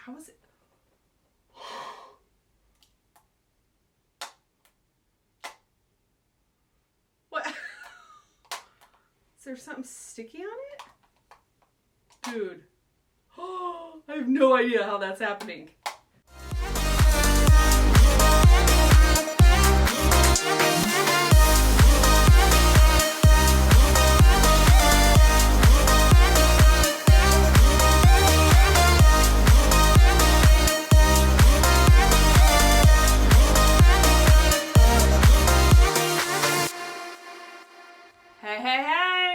how is it? What? Is there something sticky on it? Dude. Oh, I have no idea how that's happening.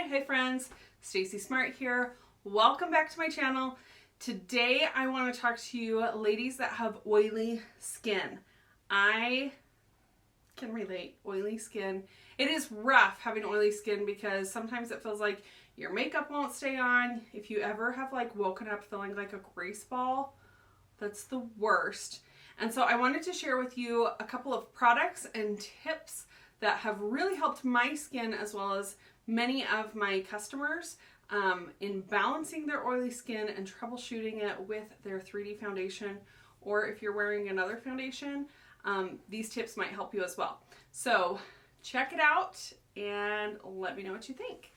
Hey friends, Stacy Smart here. Welcome back to my channel. Today I want to talk to you ladies that have oily skin. I can relate. Oily skin. It is rough having oily skin because sometimes it feels like your makeup won't stay on. If you ever have like woken up feeling like a grease ball, that's the worst. And so I wanted to share with you a couple of products and tips that have really helped my skin as well as many of my customers in balancing their oily skin and troubleshooting it with their 3D foundation, or if you're wearing another foundation, these tips might help you as well. So check it out and let me know what you think.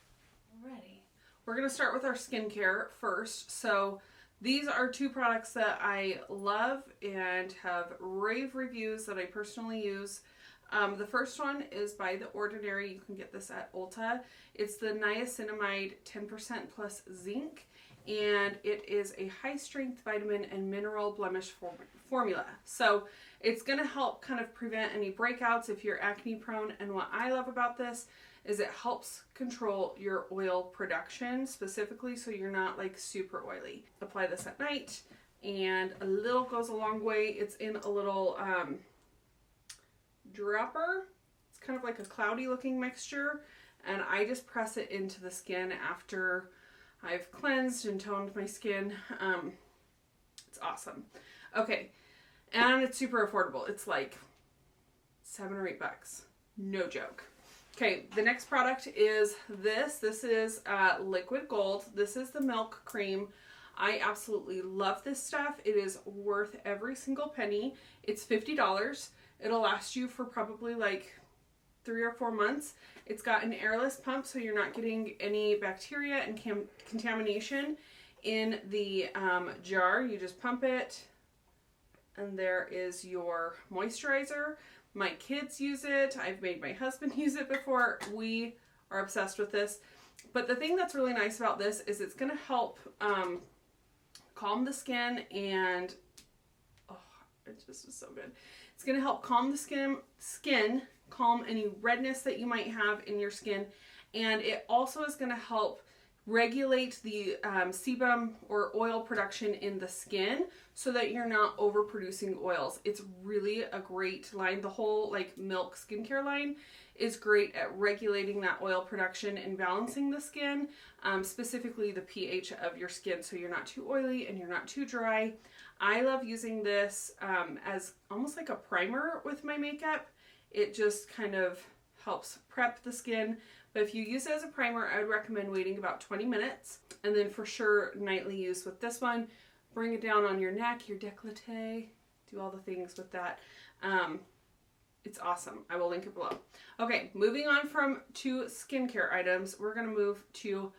Alrighty, we're going to start with our skincare first. So these are two products that I love and have rave reviews that I personally use. The first one is by The Ordinary. You can get this at Ulta. It's the niacinamide 10% plus zinc, and it is a high strength vitamin and mineral blemish formula. So it's going to help kind of prevent any breakouts if you're acne prone. And what I love about this is it helps control your oil production specifically, so you're not like super oily. Apply this at night and a little goes a long way. It's in a little dropper. It's kind of like a cloudy looking mixture, and I just press it into the skin after I've cleansed and toned my skin. It's awesome. Okay, and it's super affordable. It's like $7 or $8. No joke. Okay, the next product is this. This is Liquid Gold. This is the milk cream. I absolutely love this stuff. It is worth every single penny. It's $50. It'll last you for probably like 3 or 4 months. It's got an airless pump, so you're not getting any bacteria and contamination in the jar. You just pump it, and there is your moisturizer. My kids use it. I've made my husband use it before. We are obsessed with this. But the thing that's really nice about this is it's going to help calm the skin, and oh, it just is so good. It's going to help calm the skin, calm any redness that you might have in your skin, and it also is going to help regulate the sebum or oil production in the skin so that you're not overproducing oils. It's really a great line. The whole like milk skincare line is great at regulating that oil production and balancing the skin, specifically the pH of your skin, so you're not too oily and you're not too dry. I love using this as almost like a primer with my makeup. It just kind of helps prep the skin. But if you use it as a primer, I would recommend waiting about 20 minutes. And then for sure, nightly use with this one. Bring it down on your neck, your décolleté. Do all the things with that. It's awesome. I will link it below. Okay, moving on from two skincare items, we're going to move to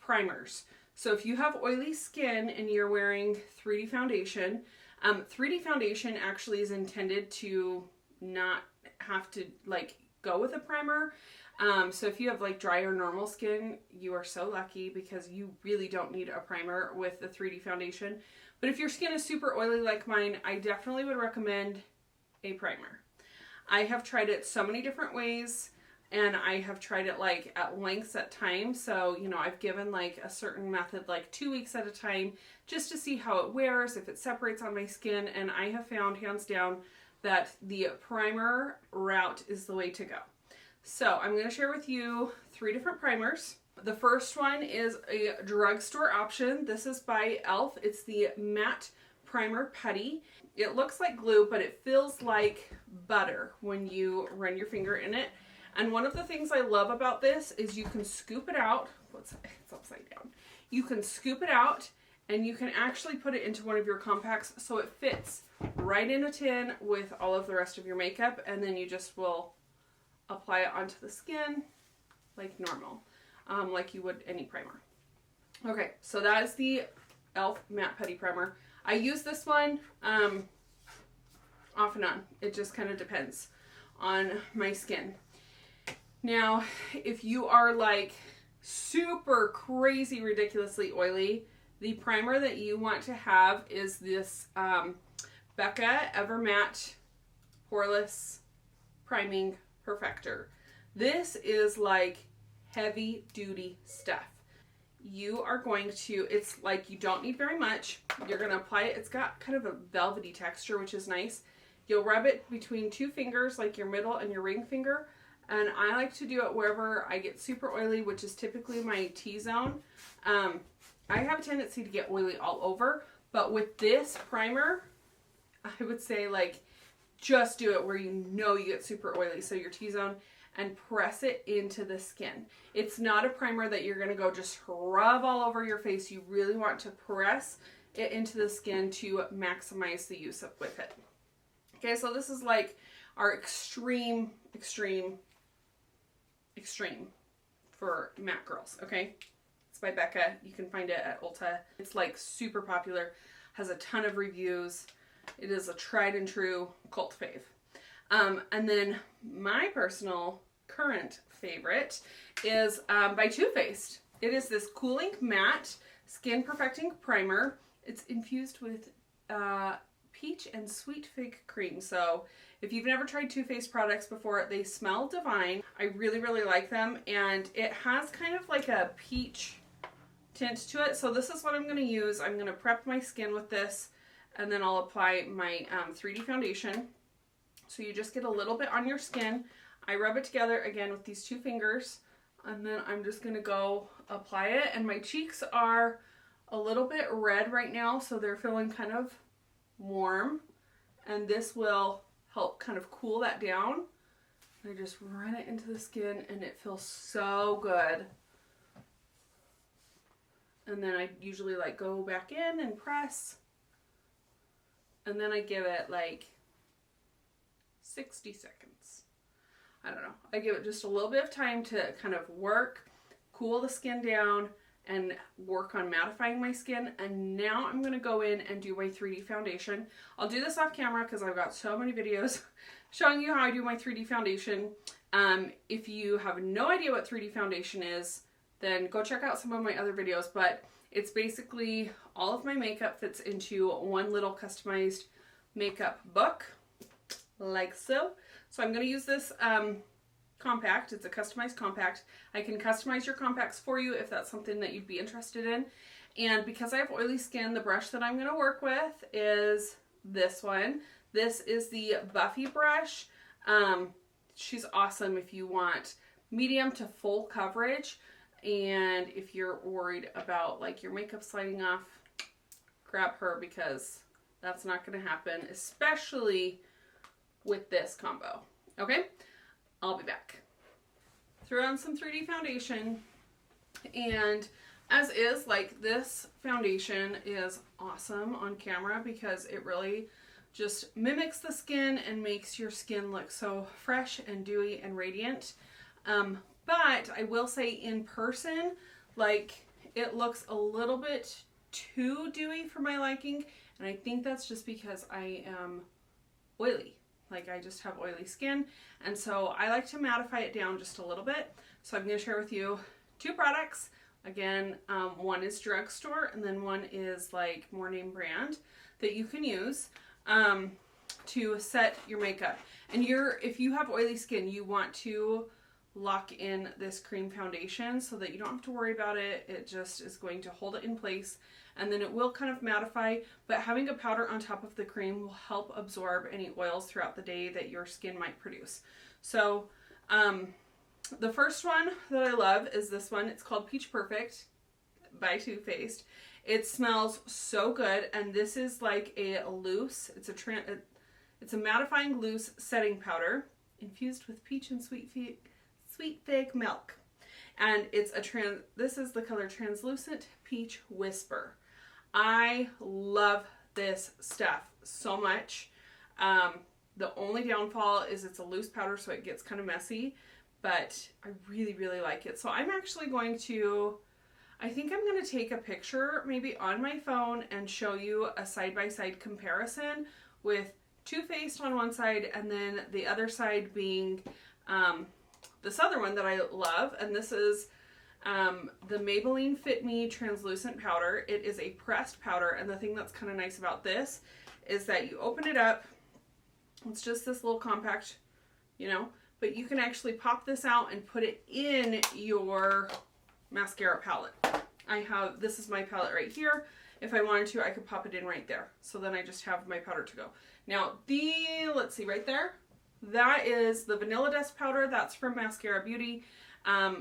primers. So if you have oily skin and you're wearing 3D foundation, 3D foundation actually is intended to not have to like go with a primer. So if you have like dry or normal skin, you are so lucky because you really don't need a primer with the 3D foundation. But if your skin is super oily like mine, I definitely would recommend a primer. I have tried it so many different ways, and I have tried it like at lengths at times. So, you know, I've given like a certain method like 2 weeks at a time just to see how it wears, if it separates on my skin. And I have found hands down that the primer route is the way to go. So I'm going to share with you 3 different primers. The first one is a drugstore option. This is by e.l.f. It's the Matte Primer Putty. It looks like glue, but it feels like butter when you run your finger in it. And one of the things I love about this is you can scoop it out. It's upside down. You can scoop it out and you can actually put it into one of your compacts so it fits right in a tin with all of the rest of your makeup, and then you just will apply it onto the skin like normal, like you would any primer. Okay, so that is the e.l.f. Matte Putty Primer. I use this one off and on. It just kind of depends on my skin. Now, if you are like super crazy ridiculously oily, the primer that you want to have is this Becca Ever Matte Poreless Priming Perfector. This is like heavy duty stuff. You are going to, it's like you don't need very much. You're going to apply it. It's got kind of a velvety texture, which is nice. You'll rub it between two fingers, like your middle and your ring finger. And I like to do it wherever I get super oily, which is typically my T-zone. I have a tendency to get oily all over, but with this primer, I would say like just do it where you know you get super oily, so your T-zone, and press it into the skin. It's not a primer that you're going to go just rub all over your face. You really want to press it into the skin to maximize the use of with it. Okay, so this is like our extreme for matte girls, okay? It's by Becca. You can find it at Ulta. It's like super popular, has a ton of reviews. It is a tried and true cult fave. And then my personal current favorite is by Too Faced. It is this Cooling Matte Skin Perfecting Primer. It's infused with peach and sweet fig cream. So if you've never tried Too Faced products before, they smell divine. I really like them, and it has kind of like a peach tint to it. So this is what I'm going to use. I'm going to prep my skin with this, and then I'll apply my 3D foundation. So you just get a little bit on your skin. I rub it together again with these two fingers, and then I'm just going to go apply it. And my cheeks are a little bit red right now, so they're feeling kind of warm, and this will help kind of cool that down. I just run it into the skin, and it feels so good. And then I usually like go back in and press, and then I give it like 60 seconds. I don't know. I give it just a little bit of time to kind of work, cool the skin down, and work on mattifying my skin. And now I'm going to go in and do my 3D foundation. I'll do this off camera because I've got so many videos showing you how I do my 3D foundation. If you have no idea what 3D foundation is, then go check out some of my other videos. But it's basically all of my makeup fits into one little customized makeup book, like so. So I'm going to use this compact. It's a customized compact. I can customize your compacts for you if that's something that you'd be interested in. And because I have oily skin, the brush that I'm going to work with is this one. This is the Buffy brush. She's awesome if you want medium to full coverage, and if you're worried about like your makeup sliding off, grab her, because that's not going to happen, especially with this combo. Okay, I'll be back. Throw on some 3D foundation, and as is, like, this foundation is awesome on camera because it really just mimics the skin and makes your skin look so fresh and dewy and radiant. But I will say in person, like, it looks a little bit too dewy for my liking, and I think that's just because I am oily. Like, I just have oily skin, and so I like to mattify it down just a little bit. So I'm going to share with you two products. Again, one is drugstore, and then one is like more name brand that you can use to set your makeup. And if you have oily skin, you want to lock in this cream foundation so that you don't have to worry about it. It just is going to hold it in place, and then it will kind of mattify, but having a powder on top of the cream will help absorb any oils throughout the day that your skin might produce. So the first one that I love is this one. It's called Peach Perfect by Too Faced. It smells so good, and this is like a loose, it's a mattifying loose setting powder infused with peach and sweet fig milk. And it's this is the color Translucent Peach Whisper. I love this stuff so much. The only downfall is it's a loose powder, so it gets kind of messy, but I really, really like it. So I'm actually going to, I think I'm going to take a picture maybe on my phone and show you a side-by-side comparison with Too Faced on one side and then the other side being this other one that I love, and this is the Maybelline Fit Me translucent powder. It is a pressed powder, and the thing that's kind of nice about this is that you open it up. It's just this little compact, you know, but you can actually pop this out and put it in your mascara palette. This is my palette right here. If I wanted to, I could pop it in right there. So then I just have my powder to go. Now let's see right there. That is the Vanilla Dust powder. That's from Maskcara Beauty.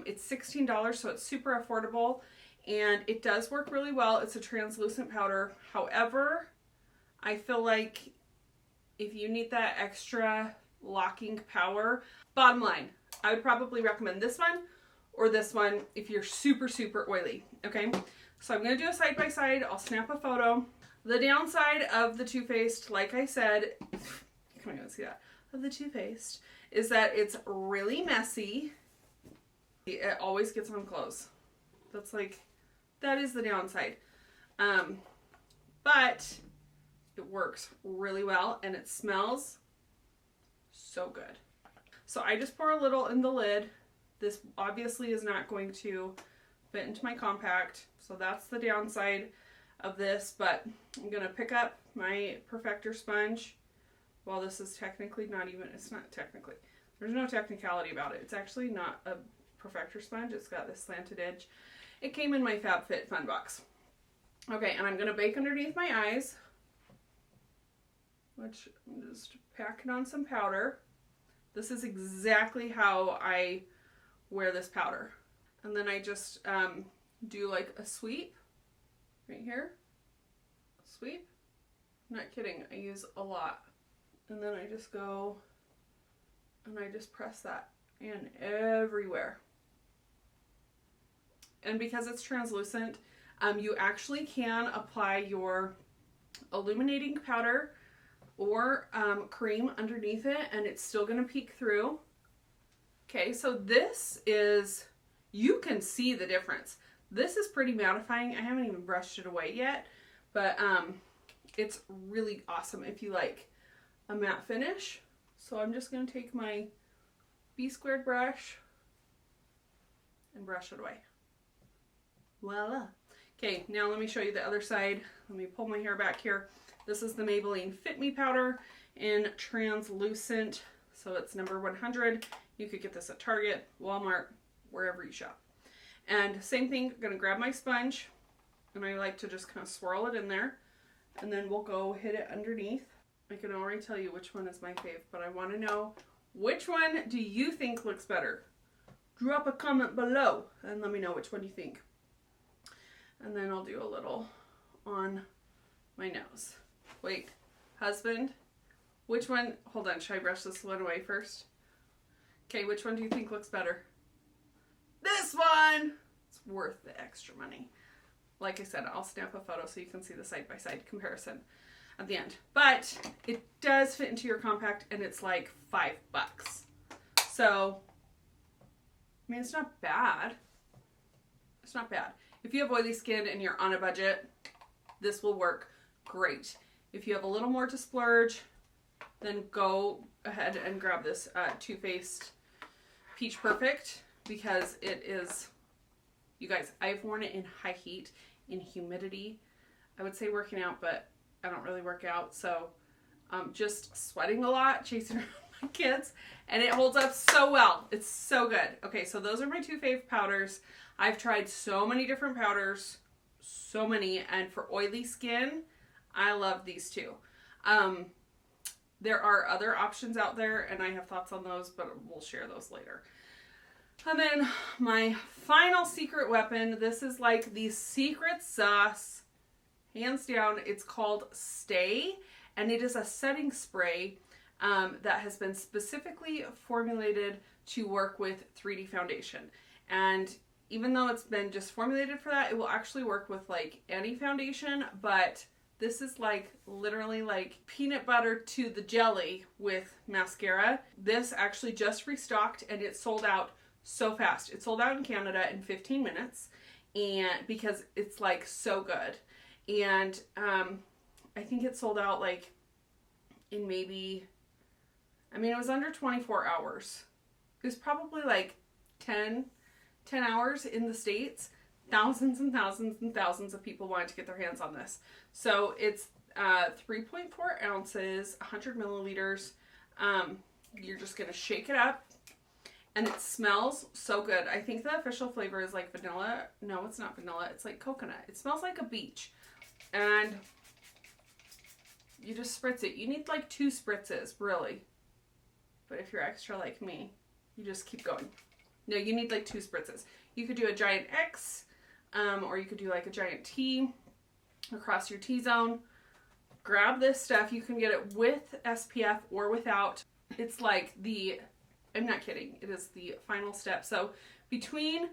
It's $16, so it's super affordable, and it does work really well. It's a translucent powder. However, I feel like if you need that extra locking power, bottom line, I would probably recommend this one or this one if you're super, super oily, okay? So I'm going to do a side-by-side. I'll snap a photo. The downside of the Too Faced, like I said, you can't even see that, of the Too Faced, is that it's really messy. It always gets on clothes. That is the downside. But it works really well, and it smells so good. So I just pour a little in the lid. This obviously is not going to fit into my compact, so that's the downside of this, but I'm going to pick up my Perfector sponge. Well, this is technically it's not technically, there's no technicality about it. It's actually not a Perfector sponge. It's got this slanted edge. It came in my FabFitFun box. Okay, and I'm going to bake underneath my eyes, which I'm just packing on some powder. This is exactly how I wear this powder. And then I just do like a sweep right here. Sweep. I'm not kidding. I use a lot. And then I just go and I just press that in everywhere. And because it's translucent, you actually can apply your illuminating powder or cream underneath it, and it's still going to peek through. Okay, so this is, you can see the difference. This is pretty mattifying. I haven't even brushed it away yet, but it's really awesome if you like a matte finish. So I'm just going to take my B-squared brush and brush it away. Voila. Okay, now let me show you the other side. Let me pull my hair back here. This is the Maybelline Fit Me powder in translucent, so it's number 100. You could get this at Target, Walmart, wherever you shop. And same thing, I'm gonna grab my sponge, and I like to just kind of swirl it in there, and then we'll go hit it underneath. I can already tell you which one is my fave, but I want to know, which one do you think looks better? Drop a comment below and let me know which one you think. And then I'll do a little on my nose. Wait, husband, which one? Hold on, should I brush this one away first? Okay, which one do you think looks better? This one! It's worth the extra money. Like I said, I'll snap a photo so you can see the side-by-side comparison at the end. But it does fit into your compact, and it's like $5. So, I mean, it's not bad. It's not bad. If you have oily skin and you're on a budget, this will work great. If you have a little more to splurge, then go ahead and grab this Too Faced Peach Perfect, because it is, you guys, I've worn it in high heat, in humidity. I would say working out, but I don't really work out, so just sweating a lot, chasing around my kids, and it holds up so well. It's so good. Okay, so those are my two fave powders. I've tried so many different powders, so many, and for oily skin, I love these two. There are other options out there, and I have thoughts on those, but we'll share those later. And then my final secret weapon, this is like the secret sauce, hands down. It's called Stay, and it is a setting spray that has been specifically formulated to work with 3D foundation. And even though it's been just formulated for that, it will actually work with like any foundation, but this is like literally like peanut butter to the jelly with mascara. This actually just restocked and it sold out so fast. It sold out in Canada in 15 minutes, and because it's like so good. And I think it sold out like in maybe, I mean, it was under 24 hours. It was probably like 10 hours in the States. Thousands and thousands and thousands of people wanted to get their hands on this. So it's 3.4 ounces, 100 milliliters. You're just going to shake it up. And it smells so good. I think the official flavor is like vanilla. No, it's not vanilla. It's like coconut. It smells like a beach. And you just spritz it. You need like 2 spritzes, really. But if you're extra like me, you just keep going. No, you need like 2 spritzes. You could do a giant X, or you could do like a giant T across your T-zone. Grab this stuff. You can get it with SPF or without. It's like the, I'm not kidding, it is the final step. So between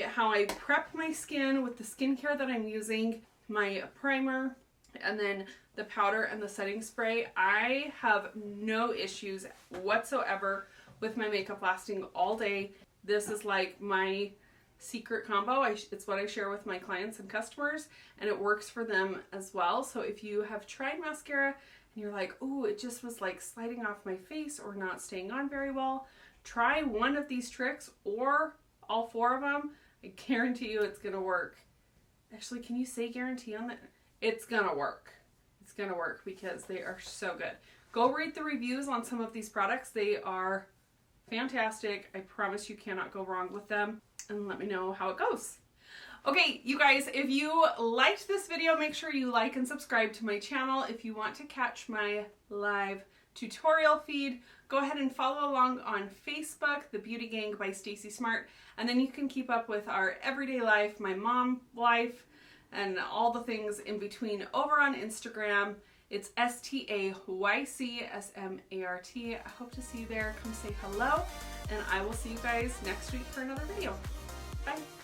how I prep my skin with the skincare that I'm using, my primer, and then the powder and the setting spray, I have no issues whatsoever with my makeup lasting all day. This is like my secret combo. It's what I share with my clients and customers, and it works for them as well. So if you have tried mascara and you're like, ooh, it just was like sliding off my face or not staying on very well, try one of these tricks or all 4 of them. I guarantee you it's gonna work. Actually, can you say guarantee on that? It's gonna work. It's gonna work because they are so good. Go read the reviews on some of these products. They are fantastic. I promise you cannot go wrong with them. And let me know how it goes. Okay, you guys, if you liked this video, make sure you like and subscribe to my channel. If you want to catch my live tutorial feed, go ahead and follow along on Facebook, The Beauty Gang by Stacey Smart, and then you can keep up with our everyday life, my mom life, and all the things in between over on Instagram. It's STAYCSMART. I hope to see you there. Come say hello, and I will see you guys next week for another video. Bye.